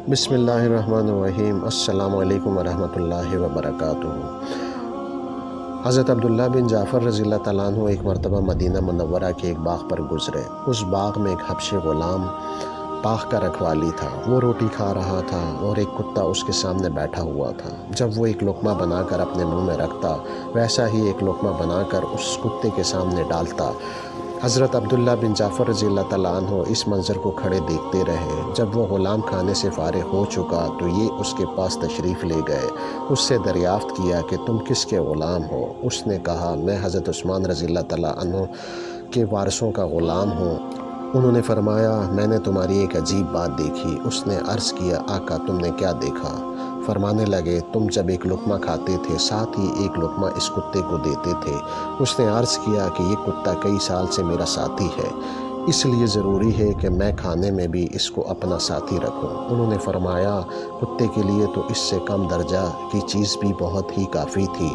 بسم اللہ الرحمن الرحیم۔ السلام علیکم ورحمۃ اللہ وبرکاتہ۔ حضرت عبداللہ بن جعفر رضی اللہ تعالیٰ عنہ ایک مرتبہ مدینہ منورہ کے ایک باغ پر گزرے۔ اس باغ میں ایک حبشی غلام باغ کا رکھوالی تھا۔ وہ روٹی کھا رہا تھا اور ایک کتا اس کے سامنے بیٹھا ہوا تھا۔ جب وہ ایک لقمہ بنا کر اپنے منہ میں رکھتا، ویسا ہی ایک لقمہ بنا کر اس کتے کے سامنے ڈالتا۔ حضرت عبداللہ بن جعفر رضی اللہ تعالیٰ عنہ اس منظر کو کھڑے دیکھتے رہے۔ جب وہ غلام کھانے سے فارغ ہو چکا تو یہ اس کے پاس تشریف لے گئے۔ اس سے دریافت کیا کہ تم کس کے غلام ہو؟ اس نے کہا میں حضرت عثمان رضی اللہ تعالیٰ عنہ کے وارثوں کا غلام ہوں۔ انہوں نے فرمایا میں نے تمہاری ایک عجیب بات دیکھی۔ اس نے عرض کیا آقا تم نے کیا دیکھا؟ فرمانے لگے تم جب ایک لقمہ کھاتے تھے ساتھ ہی ایک لقمہ اس کتے کو دیتے تھے۔ اس نے عرض کیا کہ یہ کتا کئی سال سے میرا ساتھی ہے، اس لیے ضروری ہے کہ میں کھانے میں بھی اس کو اپنا ساتھی رکھوں۔ انہوں نے فرمایا کتے کے لیے تو اس سے کم درجہ کی چیز بھی بہت ہی کافی تھی۔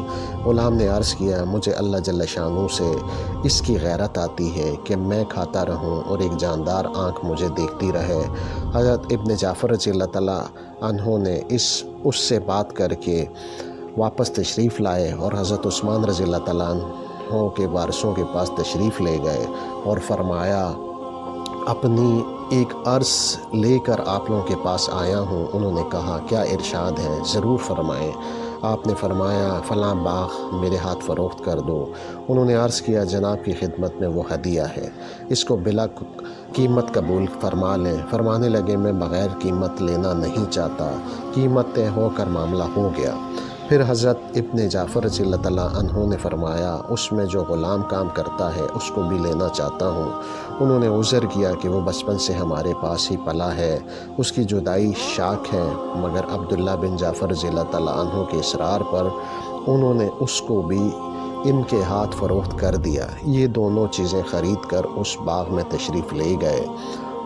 غلام نے عرض کیا مجھے اللہ جل شانہ سے اس کی غیرت آتی ہے کہ میں کھاتا رہوں اور ایک جاندار آنکھ مجھے دیکھتی رہے۔ حضرت ابن جعفر رضی اللہ تعالیٰ عنہ نے اس سے بات کر کے واپس تشریف لائے اور حضرت عثمان رضی اللہ تعالیٰ عنہ کے وارثوں کے پاس تشریف لے گئے اور فرمایا اپنی ایک عرض لے کر آپ لوگوں کے پاس آیا ہوں۔ انہوں نے کہا کیا ارشاد ہے؟ ضرور فرمائیں۔ آپ نے فرمایا فلاں باغ میرے ہاتھ فروخت کر دو۔ انہوں نے عرض کیا جناب کی خدمت میں وہ ہدیہ ہے، اس کو بلا قیمت قبول فرما لیں۔ فرمانے لگے میں بغیر قیمت لینا نہیں چاہتا۔ قیمت طے ہو کر معاملہ ہو گیا۔ پھر حضرت ابن جعفر رضی اللہ تعالیٰ عنہ نے فرمایا اس میں جو غلام کام کرتا ہے اس کو بھی لینا چاہتا ہوں۔ انہوں نے عذر کیا کہ وہ بچپن سے ہمارے پاس ہی پلا ہے، اس کی جدائی شاک ہے، مگر عبداللہ بن جعفر رضی اللہ تعالیٰ عنہ کے اصرار پر انہوں نے اس کو بھی ان کے ہاتھ فروخت کر دیا۔ یہ دونوں چیزیں خرید کر اس باغ میں تشریف لے گئے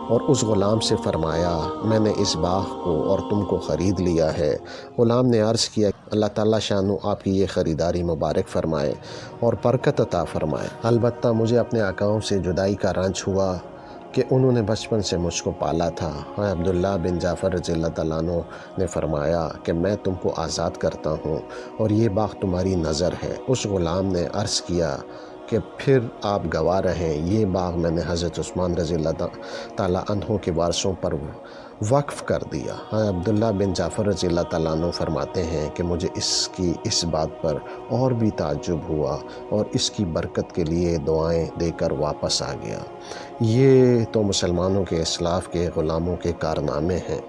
اور اس غلام سے فرمایا میں نے اس باغ کو اور تم کو خرید لیا ہے۔ غلام نے عرض کیا اللہ تعالیٰ شانو آپ کی یہ خریداری مبارک فرمائے اور برکت عطا فرمائے۔ البتہ مجھے اپنے آقاؤں سے جدائی کا رنج ہوا کہ انہوں نے بچپن سے مجھ کو پالا تھا۔ عبداللہ بن جعفر رضی اللہ تعالیٰ عنہ نے فرمایا کہ میں تم کو آزاد کرتا ہوں اور یہ باغ تمہاری نظر ہے۔ اس غلام نے عرض کیا کہ پھر آپ گواہ رہیں یہ باغ میں نے حضرت عثمان رضی اللہ تعالیٰ عنہ کے وارثوں پر وقف کر دیا۔ عبداللہ بن جعفر رضی اللہ تعالیٰ عنہ فرماتے ہیں کہ مجھے اس بات پر اور بھی تعجب ہوا اور اس کی برکت کے لیے دعائیں دے کر واپس آ گیا۔ یہ تو مسلمانوں کے اسلاف کے غلاموں کے کارنامے ہیں۔